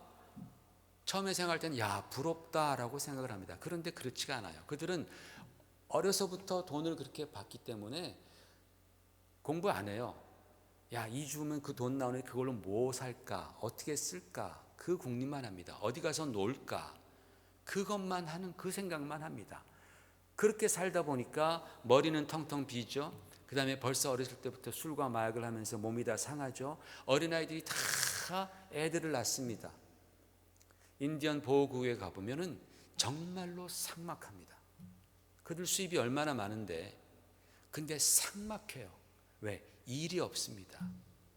처음에 생각할 때는 야 부럽다라고 생각을 합니다. 그런데 그렇지가 않아요. 그들은 어려서부터 돈을 그렇게 받기 때문에 공부 안 해요. 야, 이 주면 그 돈 나오는데 그걸로 뭐 살까? 어떻게 쓸까? 그 궁리만 합니다. 어디 가서 놀까? 그것만 하는 그 생각만 합니다. 그렇게 살다 보니까 머리는 텅텅 비죠. 그 다음에 벌써 어렸을 때부터 술과 마약을 하면서 몸이 다 상하죠. 어린아이들이 다 애들을 낳습니다. 인디언 보호구역에 가보면 정말로 삭막합니다. 그들 수입이 얼마나 많은데 근데 삭막해요. 왜? 일이 없습니다.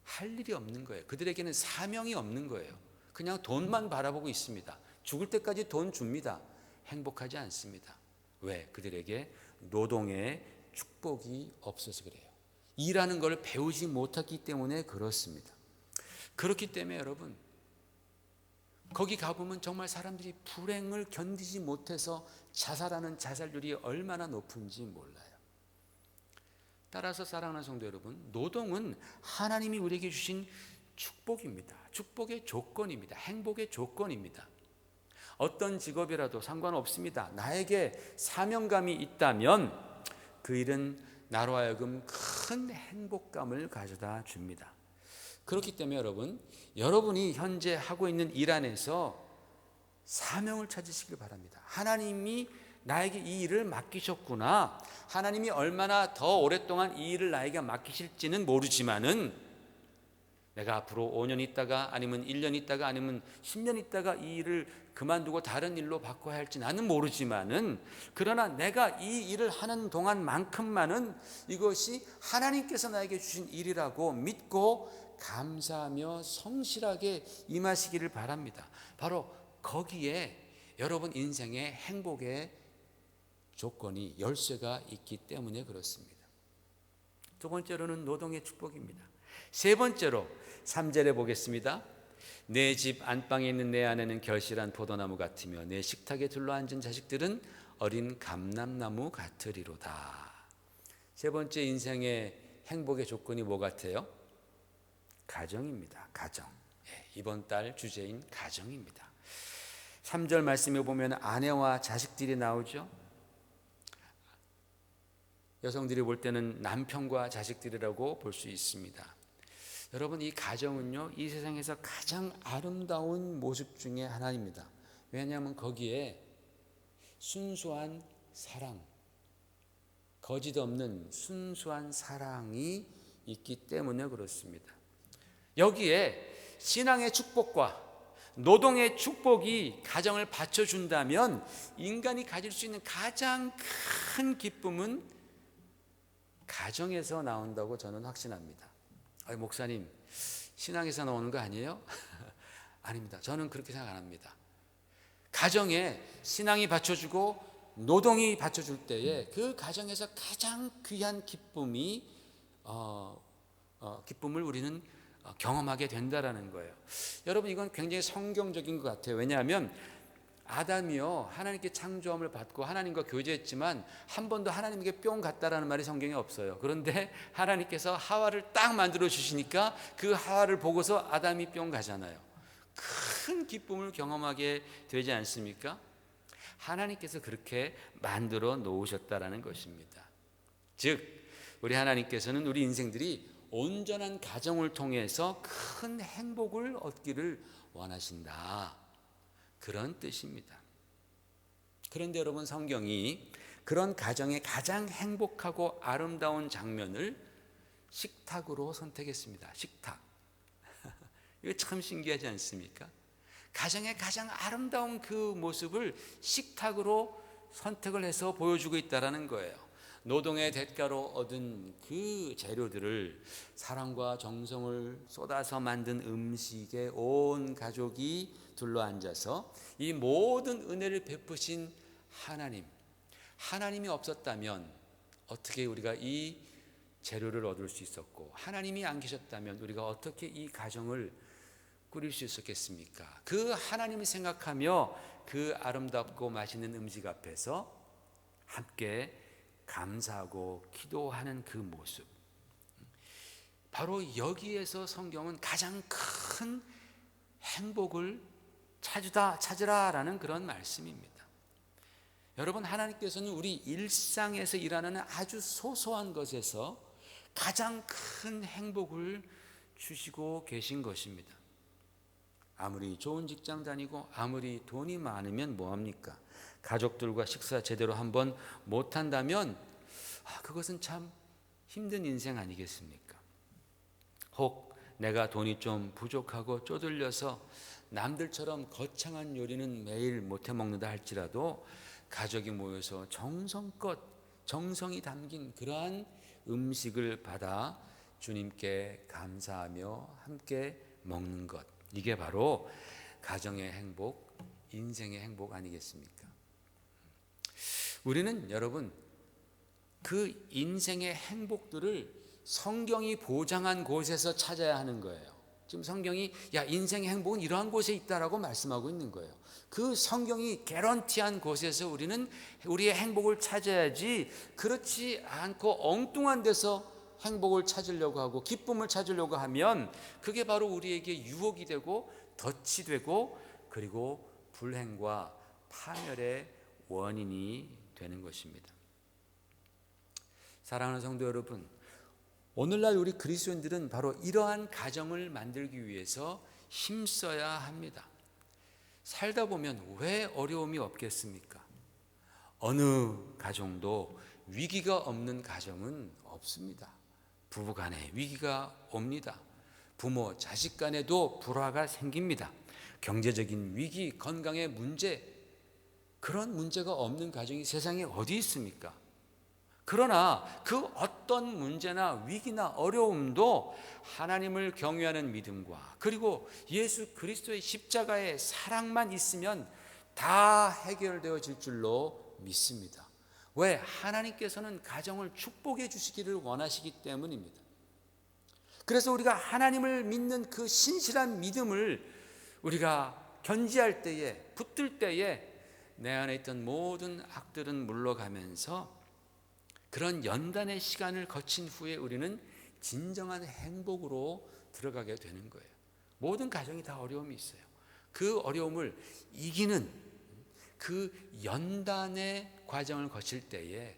할 일이 없는 거예요. 그들에게는 사명이 없는 거예요. 그냥 돈만 바라보고 있습니다. 죽을 때까지 돈 줍니다. 행복하지 않습니다. 왜? 그들에게 노동의 축복이 없어서 그래요. 일하는 걸 배우지 못했기 때문에 그렇습니다. 그렇기 때문에 여러분 거기 가보면 정말 사람들이 불행을 견디지 못해서 자살하는 자살률이 얼마나 높은지 몰라요. 따라서 사랑하는 성도 여러분, 노동은 하나님이 우리에게 주신 축복입니다. 축복의 조건입니다. 행복의 조건입니다. 어떤 직업이라도 상관없습니다. 나에게 사명감이 있다면 그 일은 나로 하여금 큰 행복감을 가져다 줍니다. 그렇기 때문에 여러분이 현재 하고 있는 일 안에서 사명을 찾으시길 바랍니다. 하나님이 나에게 이 일을 맡기셨구나. 하나님이 얼마나 더 오랫동안 이 일을 나에게 맡기실지는 모르지만은 내가 앞으로 5년 있다가 아니면 1년 있다가 아니면 10년 있다가 이 일을 그만두고 다른 일로 바꿔야 할지 나는 모르지만은, 그러나 내가 이 일을 하는 동안만큼만은 이것이 하나님께서 나에게 주신 일이라고 믿고 감사하며 성실하게 임하시기를 바랍니다. 바로 거기에 여러분 인생의 행복의 조건이 열쇠가 있기 때문에 그렇습니다. 두 번째로는 노동의 축복입니다. 세 번째로 3절에 보겠습니다. 내 집 안방에 있는 내 아내는 결실한 포도나무 같으며 내 식탁에 둘러앉은 자식들은 어린 감람나무 같으리로다. 세 번째 인생의 행복의 조건이 뭐 같아요? 가정입니다. 가정. 이번 달 주제인 가정입니다. 3절 말씀에 보면 아내와 자식들이 나오죠. 여성들이 볼 때는 남편과 자식들이라고 볼 수 있습니다. 여러분, 이 가정은요, 이 세상에서 가장 아름다운 모습 중에 하나입니다. 왜냐하면 거기에 순수한 사랑, 거짓 없는 순수한 사랑이 있기 때문에 그렇습니다. 여기에 신앙의 축복과 노동의 축복이 가정을 받쳐준다면 인간이 가질 수 있는 가장 큰 기쁨은 가정에서 나온다고 저는 확신합니다. 목사님, 신앙에서 나오는 거 아니에요? 아닙니다. 저는 그렇게 생각 안 합니다. 가정에 신앙이 받쳐주고 노동이 받쳐줄 때에 그 가정에서 가장 귀한 기쁨을 우리는 경험하게 된다라는 거예요. 여러분, 이건 굉장히 성경적인 것 같아요. 왜냐하면 아담이요, 하나님께 창조함을 받고 하나님과 교제했지만 한 번도 하나님께 뿅 갔다라는 말이 성경에 없어요. 그런데 하나님께서 하와를 딱 만들어 주시니까 그 하와를 보고서 아담이 뿅 가잖아요. 큰 기쁨을 경험하게 되지 않습니까? 하나님께서 그렇게 만들어 놓으셨다라는 것입니다. 즉, 우리 하나님께서는 우리 인생들이 온전한 가정을 통해서 큰 행복을 얻기를 원하신다, 그런 뜻입니다. 그런데 여러분, 성경이 그런 가정의 가장 행복하고 아름다운 장면을 식탁으로 선택했습니다. 식탁. 이거 참 신기하지 않습니까? 가정의 가장 아름다운 그 모습을 식탁으로 선택을 해서 보여주고 있다는 거예요. 노동의 대가로 얻은 그 재료들을 사랑과 정성을 쏟아서 만든 음식에 온 가족이 둘러앉아서 이 모든 은혜를 베푸신 하나님이 없었다면 어떻게 우리가 이 재료를 얻을 수 있었고, 하나님이 안 계셨다면 우리가 어떻게 이 가정을 꾸릴 수 있었겠습니까? 그 하나님을 생각하며 그 아름답고 맛있는 음식 앞에서 함께 감사하고 기도하는 그 모습, 바로 여기에서 성경은 가장 큰 행복을 찾으라라는 그런 말씀입니다. 여러분, 하나님께서는 우리 일상에서 일하는 아주 소소한 것에서 가장 큰 행복을 주시고 계신 것입니다. 아무리 좋은 직장 다니고 아무리 돈이 많으면 뭐합니까? 가족들과 식사 제대로 한번 못한다면 그것은 참 힘든 인생 아니겠습니까? 혹 내가 돈이 좀 부족하고 쪼들려서 남들처럼 거창한 요리는 매일 못해 먹는다 할지라도 가족이 모여서 정성껏 정성이 담긴 그러한 음식을 받아 주님께 감사하며 함께 먹는 것, 이게 바로 가정의 행복, 인생의 행복 아니겠습니까? 우리는 여러분, 그 인생의 행복들을 성경이 보장한 곳에서 찾아야 하는 거예요. 지금 성경이 야 인생의 행복은 이러한 곳에 있다라고 말씀하고 있는 거예요. 그 성경이 개런티한 곳에서 우리는 우리의 행복을 찾아야지, 그렇지 않고 엉뚱한 데서 행복을 찾으려고 하고 기쁨을 찾으려고 하면 그게 바로 우리에게 유혹이 되고 덫이 되고 그리고 불행과 파멸의 원인이 되는 것입니다. 사랑하는 성도 여러분, 오늘날 우리 그리스도인들은 바로 이러한 가정을 만들기 위해서 힘써야 합니다. 살다 보면 왜 어려움이 없겠습니까? 어느 가정도 위기가 없는 가정은 없습니다. 부부 간에 위기가 옵니다. 부모, 자식 간에도 불화가 생깁니다. 경제적인 위기, 건강의 문제, 그런 문제가 없는 가정이 세상에 어디 있습니까? 그러나 그 어떤 문제나 위기나 어려움도 하나님을 경외하는 믿음과 그리고 예수 그리스도의 십자가의 사랑만 있으면 다 해결되어질 줄로 믿습니다. 왜? 하나님께서는 가정을 축복해 주시기를 원하시기 때문입니다. 그래서 우리가 하나님을 믿는 그 신실한 믿음을 우리가 견지할 때에, 붙들 때에 내 안에 있던 모든 악들은 물러가면서 그런 연단의 시간을 거친 후에 우리는 진정한 행복으로 들어가게 되는 거예요. 모든 가정이 다 어려움이 있어요. 그 어려움을 이기는 그 연단의 과정을 거칠 때에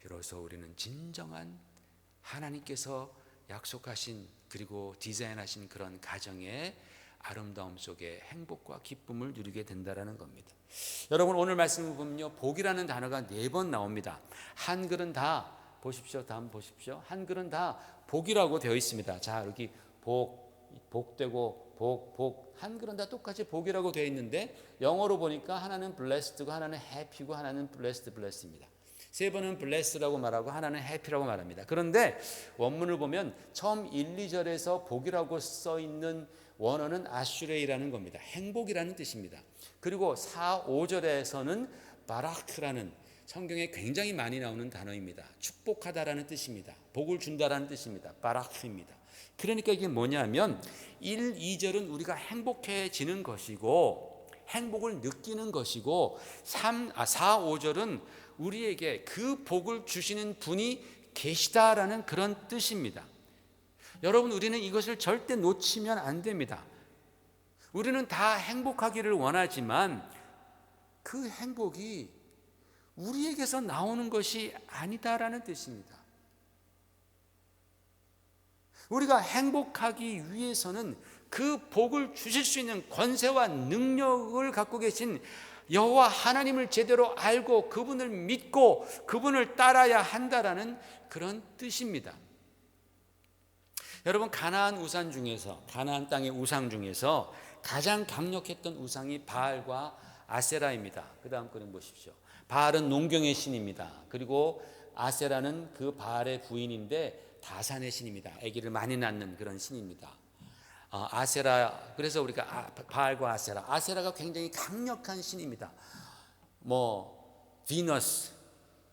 비로소 우리는 진정한 하나님께서 약속하신 그리고 디자인하신 그런 가정의 아름다움 속에 행복과 기쁨을 누리게 된다는 겁니다. 여러분, 오늘 말씀을 보면요, 복이라는 단어가 4번 나옵니다. 한글은 다 보십시오. 다음 보십시오. 한글은 다 복이라고 되어 있습니다. 자, 여기 복되고 복, 한글은 다 똑같이 복이라고 되어 있는데 영어로 보니까 하나는 blessed고 하나는 happy고 하나는 blessed입니다. 3번은 blessed라고 말하고 하나는 happy라고 말합니다. 그런데 원문을 보면 처음 1, 2절에서 복이라고 써 있는 원어는 아슈레이라는 겁니다. 행복이라는 뜻입니다. 그리고 4, 5절에서는 바라크라는 성경에 굉장히 많이 나오는 단어입니다. 축복하다라는 뜻입니다. 복을 준다라는 뜻입니다. 바라크입니다. 그러니까 이게 뭐냐면 1, 2절은 우리가 행복해지는 것이고 행복을 느끼는 것이고 4, 5절은 우리에게 그 복을 주시는 분이 계시다라는 그런 뜻입니다. 여러분, 우리는 이것을 절대 놓치면 안 됩니다. 우리는 다 행복하기를 원하지만 그 행복이 우리에게서 나오는 것이 아니다라는 뜻입니다. 우리가 행복하기 위해서는 그 복을 주실 수 있는 권세와 능력을 갖고 계신 여호와 하나님을 제대로 알고 그분을 믿고 그분을 따라야 한다라는 그런 뜻입니다. 여러분, 가나안 우상 중에서, 가나안 땅의 우상 중에서 가장 강력했던 우상이 바알과 아세라입니다. 그 다음 그림 보십시오. 바알은 농경의 신입니다. 그리고 아세라는 그 바알의 부인인데 다산의 신입니다. 아기를 많이 낳는 그런 신입니다. 아세라, 그래서 우리가 바알과 아세라가 굉장히 강력한 신입니다. 비너스,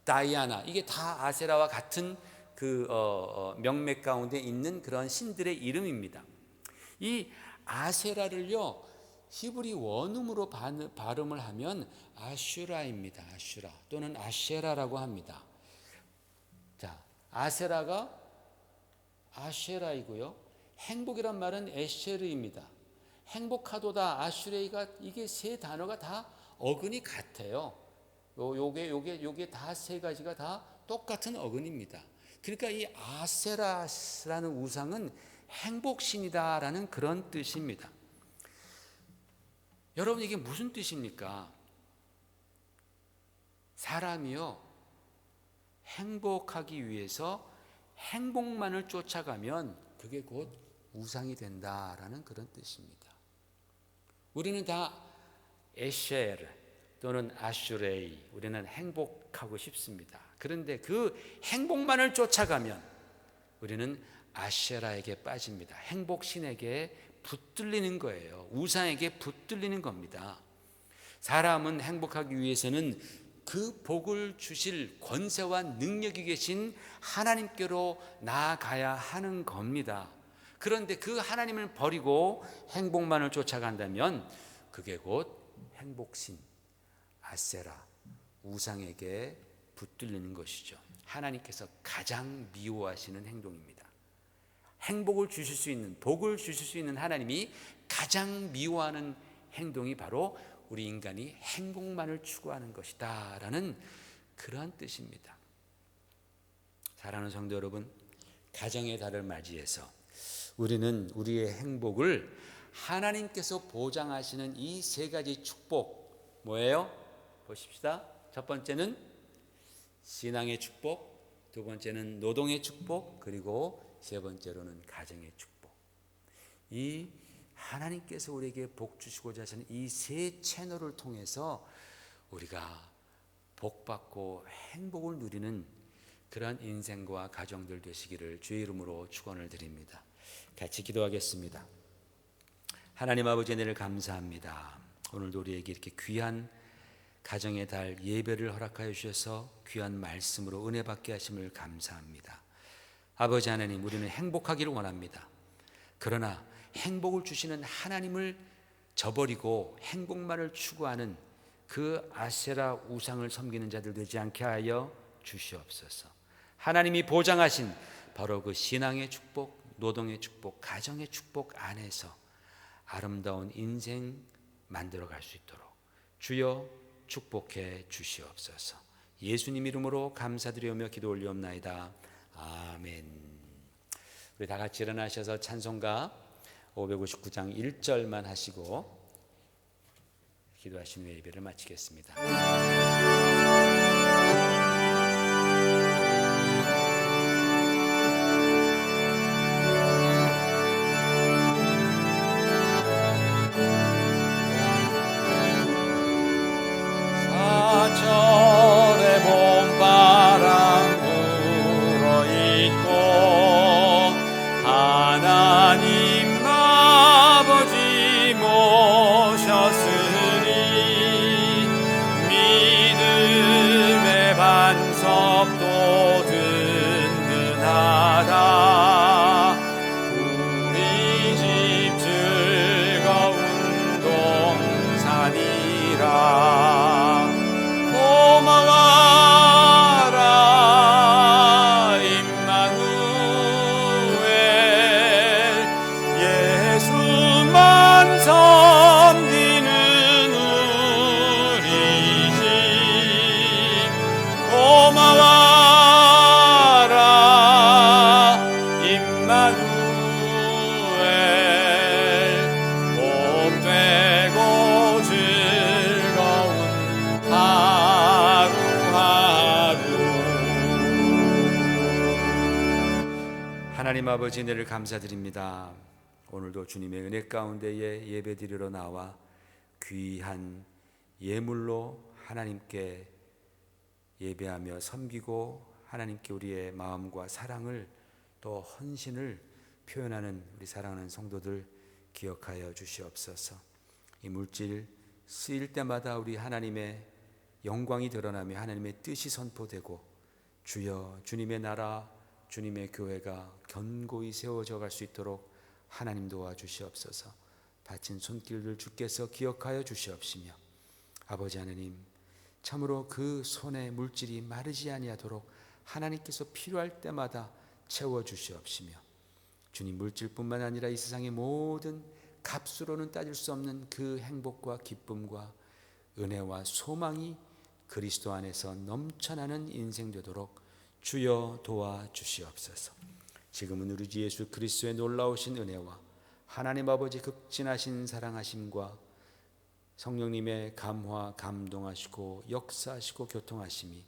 다이아나, 이게 다 아세라와 같은 그 명맥 가운데 있는 그런 신들의 이름입니다. 이 아세라를요, 히브리 원음으로 발음을 하면 아슈라입니다. 아슈라 또는 아쉐라라고 합니다. 자, 아세라가 아쉐라이고요, 행복이란 말은 에쉐르입니다. 행복하도다, 아슈레이가, 이게 세 단어가 다 어근이 같아요. 요게 다 세 가지가 다 똑같은 어근입니다. 그러니까 이 아세라라는 우상은 행복신이다라는 그런 뜻입니다. 여러분, 이게 무슨 뜻입니까? 사람이요, 행복하기 위해서 행복만을 쫓아가면 그게 곧 우상이 된다라는 그런 뜻입니다. 우리는 다 에쉐르 또는 아슈레이, 우리는 행복하고 싶습니다. 그런데 그 행복만을 쫓아가면 우리는 아쉐라에게 빠집니다. 행복신에게 붙들리는 거예요. 우상에게 붙들리는 겁니다. 사람은 행복하기 위해서는 그 복을 주실 권세와 능력이 계신 하나님께로 나아가야 하는 겁니다. 그런데 그 하나님을 버리고 행복만을 쫓아간다면 그게 곧 행복신 아세라 우상에게 붙들리는 것이죠. 하나님께서 가장 미워하시는 행동입니다. 행복을 주실 수 있는, 복을 주실 수 있는 하나님이 가장 미워하는 행동이 바로 우리 인간이 행복만을 추구하는 것이다 라는 그러한 뜻입니다. 사랑하는 성도 여러분, 가정의 달을 맞이해서 우리는 우리의 행복을 하나님께서 보장하시는 이 세 가지 축복, 뭐예요? 보십시다. 첫 번째는 신앙의 축복, 두 번째는 노동의 축복, 그리고 세 번째로는 가정의 축복. 이 하나님께서 우리에게 복 주시고자 하시는 이 세 채널을 통해서 우리가 복받고 행복을 누리는 그러한 인생과 가정들 되시기를 주의 이름으로 축원을 드립니다. 같이 기도하겠습니다. 하나님 아버지 은혜를 감사합니다. 오늘도 우리에게 이렇게 귀한 가정의 달 예배를 허락하여 주셔서 귀한 말씀으로 은혜 받게 하심을 감사합니다. 아버지 하나님, 우리는 행복하기를 원합니다. 그러나 행복을 주시는 하나님을 저버리고 행복만을 추구하는 그 아세라 우상을 섬기는 자들 되지 않게 하여 주시옵소서. 하나님이 보장하신 바로 그 신앙의 축복, 노동의 축복, 가정의 축복 안에서 아름다운 인생 만들어갈 수 있도록 주여 축복해 주시옵소서. 예수님 이름으로 감사드리며 기도 올리옵나이다. 아멘. 우리 다 같이 일어나셔서 찬송가 559장 1절만 하시고 기도하신 후에 예배를 마치겠습니다. 사철의 봄바람 불어있고 하나님 아버지 모셨으니 믿음의 반석도 든든하다. 우리 집 즐거운 동산이라. 고마워라 임마누엘, 예수만 섬기는 우리 집. 고마워라 임마누엘, 복되고 즐거운 하나님 아버지 은혜를 감사드립니다. 오늘도 주님의 은혜 가운데에 예배드리러 나와 귀한 예물로 하나님께 예배하며 섬기고 하나님께 우리의 마음과 사랑을 또 헌신을 표현하는 우리 사랑하는 성도들 기억하여 주시옵소서. 이 물질 쓰일 때마다 우리 하나님의 영광이 드러나며 하나님의 뜻이 선포되고 주여 주님의 나라 주님의 교회가 견고히 세워져 갈 수 있도록 하나님 도와주시옵소서. 바친 손길을 주께서 기억하여 주시옵시며 아버지 하나님, 참으로 그 손에 물질이 마르지 아니하도록 하나님께서 필요할 때마다 채워주시옵시며 주님, 물질뿐만 아니라 이 세상의 모든 값으로는 따질 수 없는 그 행복과 기쁨과 은혜와 소망이 그리스도 안에서 넘쳐나는 인생 되도록 주여 도와주시옵소서. 지금은 우리 주 예수 그리스도의 놀라우신 은혜와 하나님 아버지 극진하신 사랑하심과 성령님의 감화 감동하시고 역사하시고 교통하심이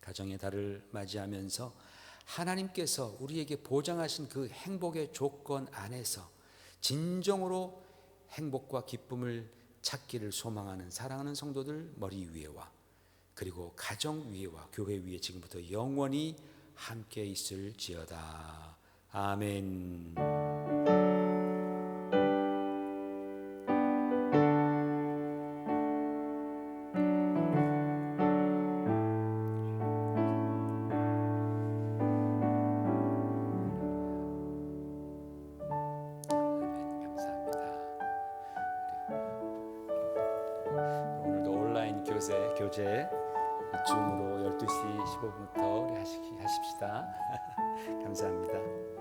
가정의 달을 맞이하면서 하나님께서 우리에게 보장하신 그 행복의 조건 안에서 진정으로 행복과 기쁨을 찾기를 소망하는 사랑하는 성도들 머리 위에와 그리고 가정 위에와 교회 위에 지금부터 영원히 함께 있을지어다. 아멘. 오늘도 온라인 교제 줌으로 12시 15분부터 우리 하십시다. 감사합니다.